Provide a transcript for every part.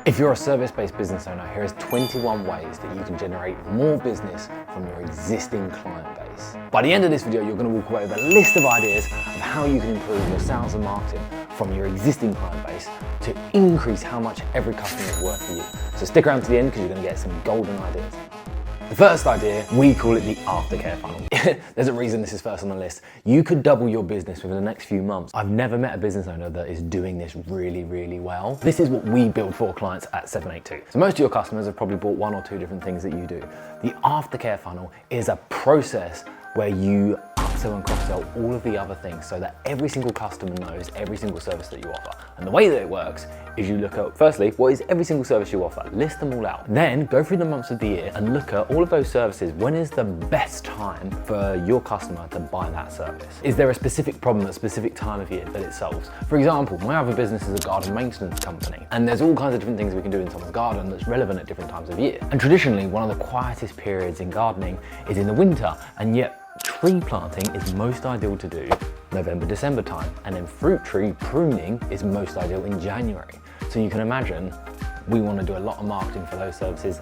If you're a service-based business owner, here is 21 ways that you can generate more business from your existing client base. By the end of this video, you're going to walk away with a list of ideas of how you can improve your sales and marketing from your existing client base to increase how much every customer is worth for you. So stick around to the end because you're going to get some golden ideas. The first idea, we call it the Aftercare Funnel. There's a reason this is first on the list. You could double your business within the next few months. I've never met a business owner that is doing this really, really well. This is what we build for clients at 782. So most of your customers have probably bought one or two different things that you do. The Aftercare Funnel is a process where you upsell and cross-sell all of the other things so that every single customer knows every single service that you offer. And the way that it works is you look at, firstly, what is every single service you offer? List them all out. Then go through the months of the year and look at all of those services. When is the best time for your customer to buy that service? Is there a specific problem at a specific time of year that it solves? For example, my other business is a garden maintenance company, and there's all kinds of different things we can do in someone's garden that's relevant at different times of year. And traditionally, one of the quietest periods in gardening is in the winter, and yet tree planting is most ideal to do November, December time, and then fruit tree pruning is most ideal in January. So you can imagine we want to do a lot of marketing for those services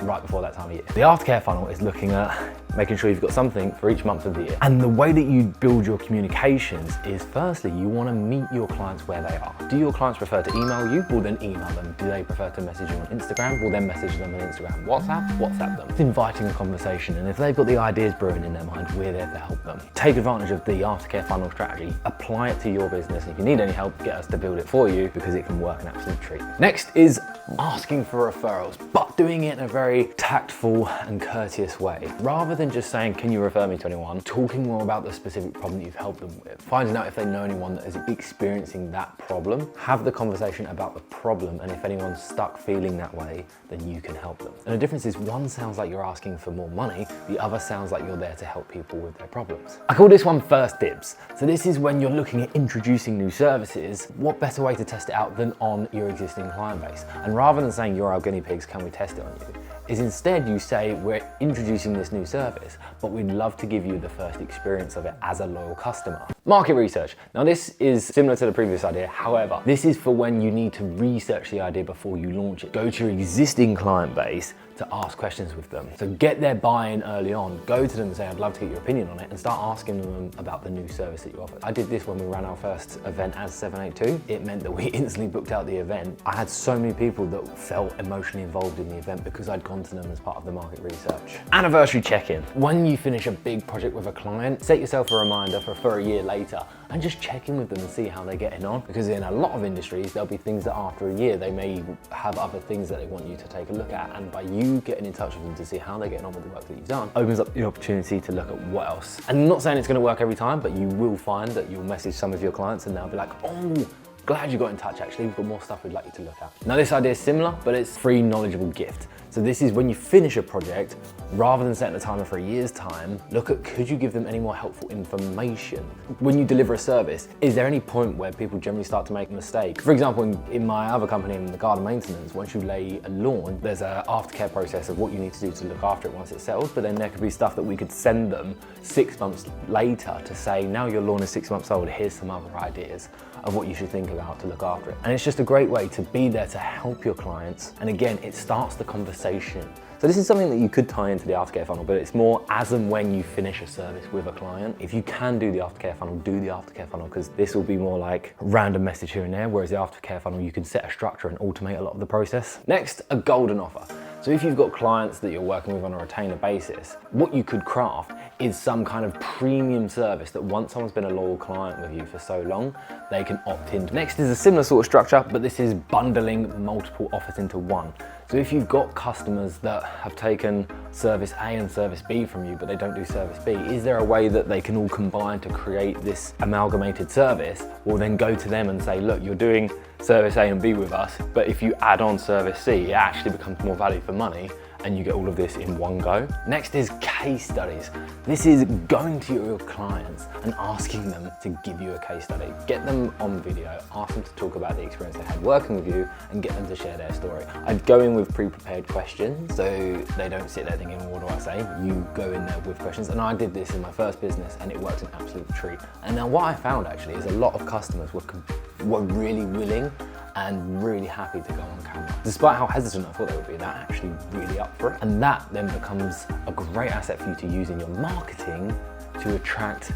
right before that time of year. The Aftercare Funnel is looking at making sure you've got something for each month of the year. And the way that you build your communications is, firstly, you want to meet your clients where they are. Do your clients prefer to email you? Well, then email them. Do they prefer to message you on Instagram? Well, then message them on Instagram. WhatsApp them. It's inviting a conversation, and if they've got the ideas brewing in their mind, we're there to help them. Take advantage of the Aftercare Funnel strategy, apply it to your business. If you need any help, get us to build it for you because it can work an absolute treat. Next is asking for referrals, but doing it in a very tactful and courteous way. Rather than just saying, can you refer me to anyone, talking more about the specific problem that you've helped them with, finding out if they know anyone that is experiencing that problem, have the conversation about the problem, and if anyone's stuck feeling that way, then you can help them. And the difference is, one sounds like you're asking for more money, the other sounds like you're there to help people with their problems. I call this one first dibs. So this is when you're looking at introducing new services, what better way to test it out than on your existing client base? And rather than saying, you're our guinea pigs, can we test it on you? Is instead you say, we're introducing this new service, but we'd love to give you the first experience of it as a loyal customer. Market research. Now this is similar to the previous idea. However, this is for when you need to research the idea before you launch it. Go to your existing client base to ask questions with them. So get their buy-in early on. Go to them and say, I'd love to get your opinion on it, and start asking them about the new service that you offer. I did this when we ran our first event as 782. It meant that we instantly booked out the event. I had so many people that felt emotionally involved in the event because I'd gone to them as part of the market research. Anniversary check-in. When you finish a big project with a client, set yourself a reminder for a year later and just check in with them and see how they're getting on. Because in a lot of industries, there'll be things that after a year, they may have other things that they want you to take a look at. And by you getting in touch with them to see how they're getting on with the work that you've done, opens up the opportunity to look at what else. And I'm not saying it's gonna work every time, but you will find that you'll message some of your clients and they'll be like, oh, glad you got in touch actually, we've got more stuff we'd like you to look at. Now this idea is similar, but it's free knowledgeable gift. So this is when you finish a project, rather than setting a timer for a year's time, look at, could you give them any more helpful information? When you deliver a service, is there any point where people generally start to make a mistake? For example, in my other company, in the garden maintenance, once you lay a lawn, there's an aftercare process of what you need to do to look after it once it's settled, but then there could be stuff that we could send them 6 months later to say, now your lawn is 6 months old, here's some other ideas of what you should think about to look after it. And it's just a great way to be there to help your clients. And again, it starts the conversation. So this is something that you could tie into the Aftercare Funnel, but it's more as and when you finish a service with a client. If you can do the Aftercare Funnel, do the Aftercare Funnel, because this will be more like a random message here and there, whereas the Aftercare Funnel, you can set a structure and automate a lot of the process. Next, a golden offer. So if you've got clients that you're working with on a retainer basis, what you could craft is some kind of premium service that once someone's been a loyal client with you for so long, they can opt in. Next is a similar sort of structure, but this is bundling multiple offers into one. So if you've got customers that have taken service A and service B from you, but they don't do service B, is there a way that they can all combine to create this amalgamated service? Well, then go to them and say, look, you're doing service A and B with us, but if you add on service C, it actually becomes more value for money, and you get all of this in one go. Next is case studies. This is going to your clients and asking them to give you a case study. Get them on video, ask them to talk about the experience they had working with you, and get them to share their story. I'd go in with pre-prepared questions, so they don't sit there thinking, what do I say? You go in there with questions, and I did this in my first business, and it worked an absolute treat. And now what I found actually is a lot of customers were really willing and really happy to go on camera. Despite how hesitant I thought they would be, they're actually really up for it. And that then becomes a great asset for you to use in your marketing to attract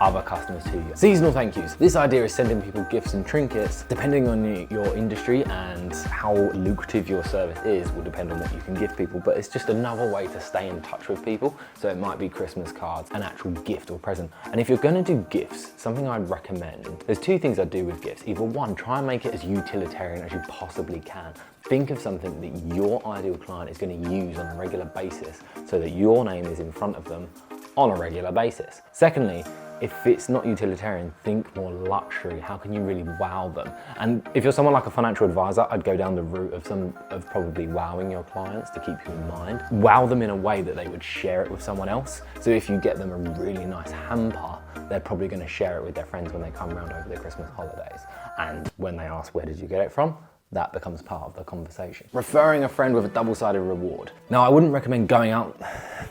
other customers to you. Seasonal thank yous. This idea is sending people gifts and trinkets. Depending on your industry and how lucrative your service is will depend on what you can give people, but it's just another way to stay in touch with people. So it might be Christmas cards, an actual gift or present. And if you're gonna do gifts, something I'd recommend, there's two things I do with gifts. Either one, try and make it as utilitarian as you possibly can. Think of something that your ideal client is gonna use on a regular basis so that your name is in front of them on a regular basis. Secondly, if it's not utilitarian, think more luxury. How can you really wow them? And if you're someone like a financial advisor, I'd go down the route of probably wowing your clients to keep you in mind. Wow them in a way that they would share it with someone else. So if you get them a really nice hamper, they're probably gonna share it with their friends when they come around over the Christmas holidays. And when they ask, where did you get it from? That becomes part of the conversation. Referring a friend with a double-sided reward. Now, I wouldn't recommend going out,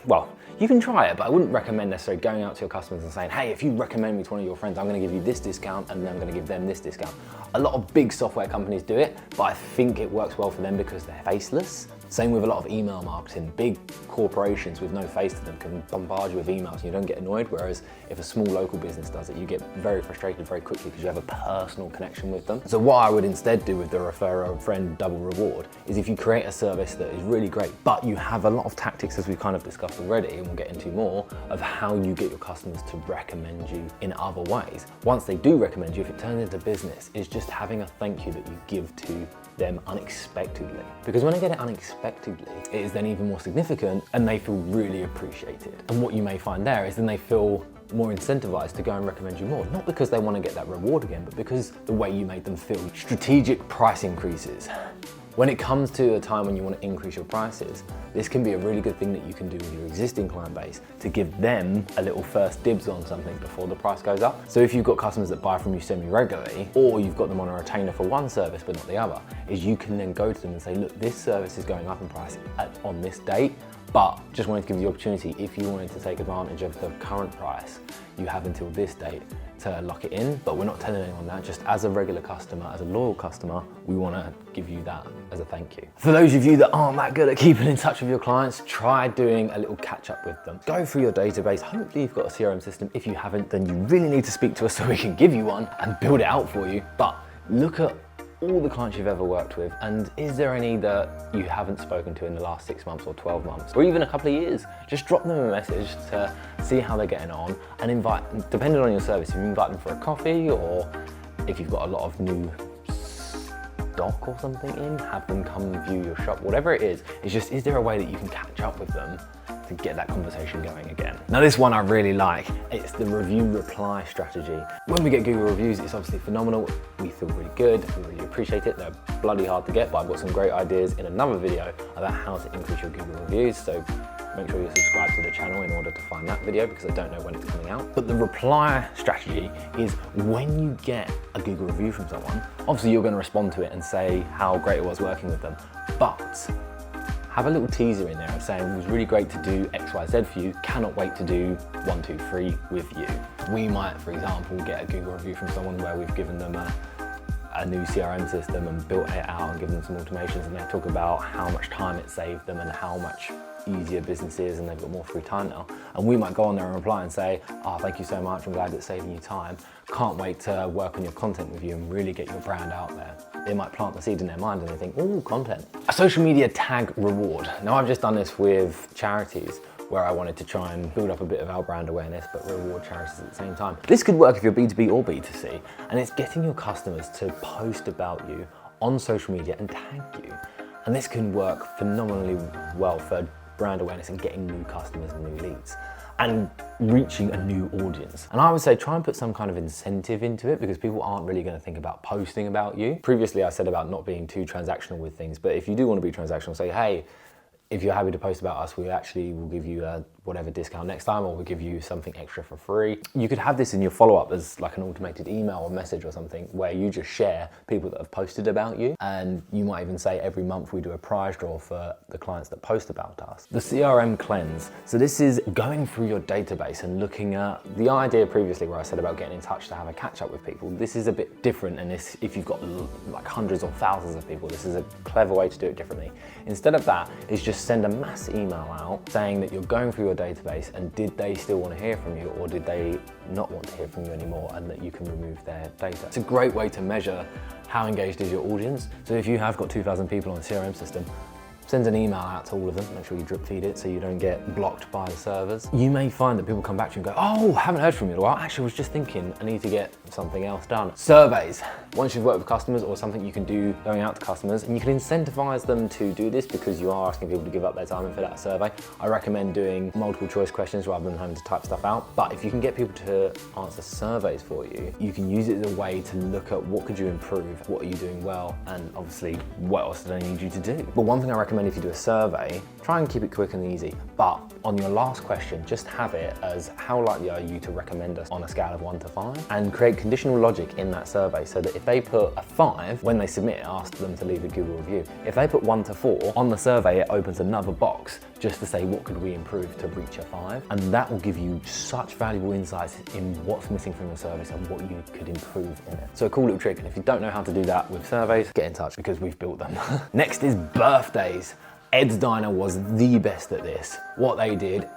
well, you can try it, but I wouldn't recommend necessarily going out to your customers and saying, hey, if you recommend me to one of your friends, I'm gonna give you this discount and then I'm gonna give them this discount. A lot of big software companies do it, but I think it works well for them because they're faceless. Same with a lot of email marketing. Big corporations with no face to them can bombard you with emails and you don't get annoyed, whereas if a small local business does it, you get very frustrated very quickly because you have a personal connection with them. So what I would instead do with the refer a friend double reward is if you create a service that is really great, but you have a lot of tactics, as we've kind of discussed already, and we'll get into more, of how you get your customers to recommend you in other ways. Once they do recommend you, if it turns into business, it's just having a thank you that you give to them unexpectedly. Because when they get it unexpectedly, it is then even more significant and they feel really appreciated. And what you may find there is then they feel more incentivized to go and recommend you more. Not because they want to get that reward again, but because the way you made them feel. Strategic price increases. When it comes to a time when you want to increase your prices, this can be a really good thing that you can do with your existing client base to give them a little first dibs on something before the price goes up. So if you've got customers that buy from you semi-regularly, or you've got them on a retainer for one service but not the other, is you can then go to them and say, look, this service is going up in price on this date, but just wanted to give you the opportunity, if you wanted to take advantage of the current price, you have until this date to lock it in, but we're not telling anyone that. Just as a regular customer, as a loyal customer, we want to give you that as a thank you. For those of you that aren't that good at keeping in touch with your clients, try doing a little catch up with them. Go through your database. Hopefully you've got a CRM system. If you haven't, then you really need to speak to us so we can give you one and build it out for you. But look at all the clients you've ever worked with, and is there any that you haven't spoken to in the last 6 months or 12 months or even a couple of years? Just drop them a message to see how they're getting on and invite, depending on your service, if you invite them for a coffee or if you've got a lot of new stock or something in, have them come view your shop, whatever it is. It's just, is there a way that you can catch up with them to get that conversation going again? Now this one I really like, it's the review reply strategy. When we get Google reviews, it's obviously phenomenal. We feel really good, we really appreciate it. They're bloody hard to get, but I've got some great ideas in another video about how to increase your Google reviews. So make sure you subscribe to the channel in order to find that video because I don't know when it's coming out. But the reply strategy is when you get a Google review from someone, obviously you're going to respond to it and say how great it was working with them, but have a little teaser in there of saying it was really great to do XYZ for you, cannot wait to do 1, 2, 3 with you. We might, for example, get a Google review from someone where we've given them a new CRM system and built it out and given them some automations, and they talk about how much time it saved them and how much easier business is and they've got more free time now. And we might go on there and reply and say, oh, thank you so much, I'm glad it's saving you time. Can't wait to work on your content with you and really get your brand out there. They might plant the seed in their mind and they think, oh, content. A social media tag reward. Now I've just done this with charities where I wanted to try and build up a bit of our brand awareness, but reward charities at the same time. This could work if you're B2B or B2C, and it's getting your customers to post about you on social media and tag you. And this can work phenomenally well for brand awareness and getting new customers and new leads and reaching a new audience. And I would say try and put some kind of incentive into it because people aren't really going to think about posting about you. Previously I said about not being too transactional with things, but if you do want to be transactional, say, hey, if you're happy to post about us, we actually will give you a whatever discount next time, or we'll give you something extra for free. You could have this in your follow-up as like an automated email or message or something where you just share people that have posted about you, and you might even say every month we do a prize draw for the clients that post about us. The CRM cleanse. So this is going through your database and looking at the idea previously where I said about getting in touch to have a catch up with people. This is a bit different, and this, if you've got like hundreds or thousands of people, this is a clever way to do it differently. Instead of that, is just send a mass email out saying that you're going through your database and did they still want to hear from you, or did they not want to hear from you anymore, and that you can remove their data. It's a great way to measure how engaged is your audience. So if you have got 2,000 people on a CRM system, send an email out to all of them, make sure you drip feed it so you don't get blocked by the servers. You may find that people come back to you and go, oh, haven't heard from you in a while. Actually, I was just thinking I need to get something else done. Surveys. Once you've worked with customers, or something you can do going out to customers, and you can incentivize them to do this because you are asking people to give up their time and fill out a survey. I recommend doing multiple choice questions rather than having to type stuff out. But if you can get people to answer surveys for you, you can use it as a way to look at what could you improve, what are you doing well, and obviously what else do I need you to do. But one thing I recommend, if you do a survey, try and keep it quick and easy. But on your last question, just have it as how likely are you to recommend us on a scale of 1 to 5, and create conditional logic in that survey so that if they put a 5, when they submit it, ask them to leave a Google review. If they put 1 to 4, on the survey it opens another box just to say what could we improve to reach a 5, and that will give you such valuable insights in what's missing from your service and what you could improve in it. So a cool little trick, and if you don't know how to do that with surveys, get in touch because we've built them. Next is birthdays. Ed's Diner was the best at this. What they did,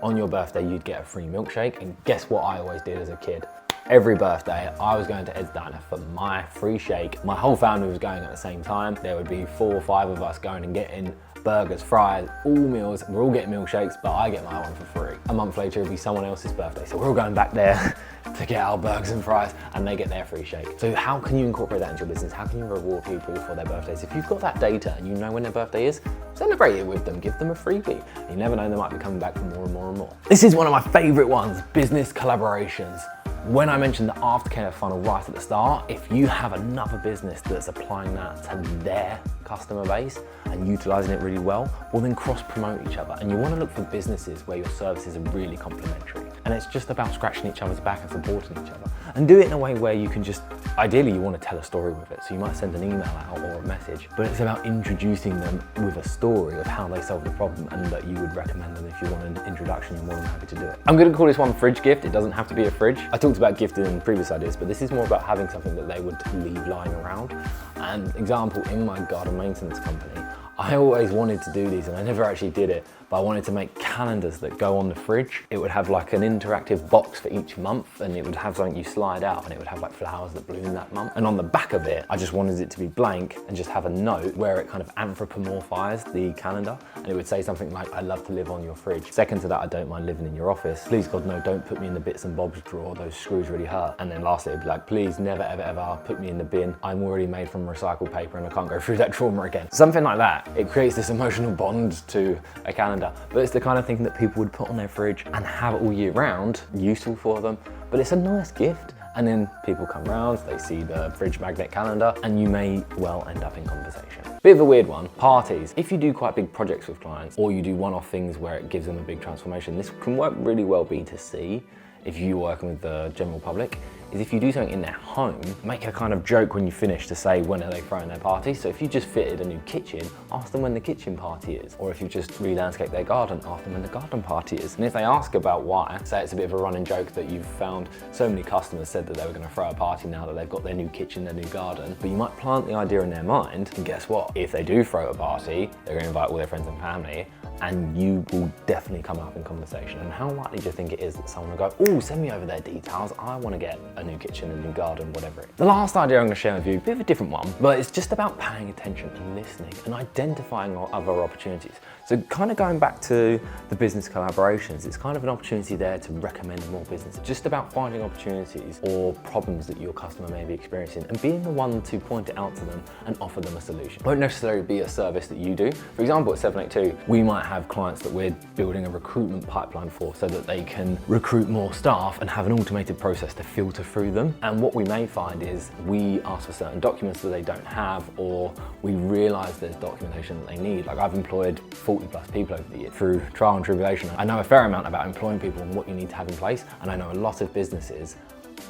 on your birthday you'd get a free milkshake, and guess what I always did as a kid? Every birthday, I was going to Ed's Diner for my free shake. My whole family was going at the same time. There would be 4 or 5 of us going and getting burgers, fries, all meals. We're all getting milkshakes, but I get my one for free. A month later, it'll be someone else's birthday. So we're all going back there to get our burgers and fries, and they get their free shake. So how can you incorporate that into your business? How can you reward people for their birthdays? If you've got that data and you know when their birthday is, celebrate it with them, give them a freebie. You never know, they might be coming back for more and more and more. This is one of my favorite ones, business collaborations. When I mentioned the Aftercare Funnel right at the start, if you have another business that's applying that to their customer base and utilizing it really well, well then cross-promote each other. And you want to look for businesses where your services are really complementary. And it's just about scratching each other's back and supporting each other. And do it in a way where you can just, ideally you want to tell a story with it. So you might send an email out or a message, but it's about introducing them with a story of how they solve the problem, and that you would recommend them if you want an introduction, you're more than happy to do it. I'm going to call this one fridge gift. It doesn't have to be a fridge. I talked about gifting in previous ideas, but this is more about having something that they would leave lying around. And example, in my garden maintenance company, I always wanted to do these and I never actually did it, but I wanted to make calendars that go on the fridge. It would have like an interactive box for each month, and it would have something you slide out, and it would have like flowers that bloom that month. And on the back of it, I just wanted it to be blank and just have a note where it kind of anthropomorphized the calendar. And it would say something like, I love to live on your fridge. Second to that, I don't mind living in your office. Please God, no, don't put me in the bits and bobs drawer. Those screws really hurt. And then lastly, it'd be like, please never, ever, ever put me in the bin. I'm already made from recycled paper and I can't go through that trauma again. Something like that. It creates this emotional bond to a calendar, but it's the kind of thing that people would put on their fridge and have all year round, useful for them, but it's a nice gift. And then people come round, they see the fridge magnet calendar, and you may well end up in conversation. Bit of a weird one, parties. If you do quite big projects with clients, or you do one-off things where it gives them a big transformation, this can work really well B2C if you're working with the general public, is if you do something in their home, make a kind of joke when you finish to say when are they throwing their party. So if you just fitted a new kitchen, ask them when the kitchen party is. Or if you just re-landscape their garden, ask them when the garden party is. And if they ask about why, say it's a bit of a running joke that you've found so many customers said that they were going to throw a party now that they've got their new kitchen, their new garden. But you might plant the idea in their mind, and guess what? If they do throw a party, they're going to invite all their friends and family, and you will definitely come up in conversation. And how likely do you think it is that someone will go, oh, send me over their details, I want to get a new kitchen, a new garden, whatever it is. The last idea I'm going to share with you, a bit of a different one, but it's just about paying attention and listening and identifying other opportunities. So kind of going back to the business collaborations, it's kind of an opportunity there to recommend more business. Just about finding opportunities or problems that your customer may be experiencing and being the one to point it out to them and offer them a solution. It won't necessarily be a service that you do. For example, at 782, we might have clients that we're building a recruitment pipeline for so that they can recruit more staff and have an automated process to filter through them. And what we may find is we ask for certain documents that they don't have, or we realize there's documentation that they need. Like, I've employed 40 plus people over the year through trial and tribulation. I know a fair amount about employing people and what you need to have in place. And I know a lot of businesses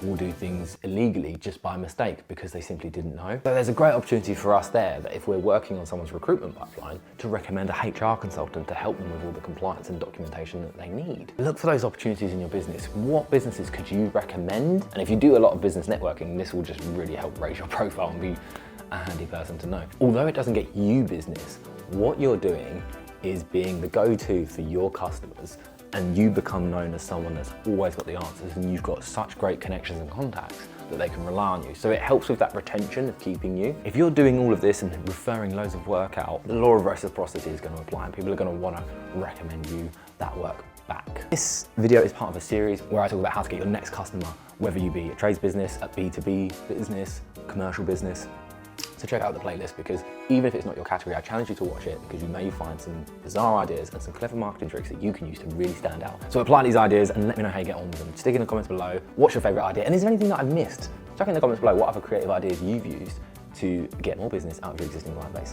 will do things illegally just by mistake because they simply didn't know. So there's a great opportunity for us there, that if we're working on someone's recruitment pipeline, to recommend a HR consultant to help them with all the compliance and documentation that they need. Look for those opportunities in your business. What businesses could you recommend? And if you do a lot of business networking, this will just really help raise your profile and be a handy person to know. Although it doesn't get you business, what you're doing is being the go-to for your customers, and you become known as someone that's always got the answers, and you've got such great connections and contacts that they can rely on you. So it helps with that retention of keeping you. If you're doing all of this and referring loads of work out, the law of reciprocity is going to apply, and people are going to want to recommend you that work back. This video is part of a series where I talk about how to get your next customer, whether you be a trades business, a B2B business, commercial business. So check out the playlist, because even if it's not your category, I challenge you to watch it, because you may find some bizarre ideas and some clever marketing tricks that you can use to really stand out. So apply these ideas and let me know how you get on with them. Stick in the comments below, what's your favorite idea? And is there anything that I've missed? Chuck in the comments below what other creative ideas you've used to get more business out of your existing client base.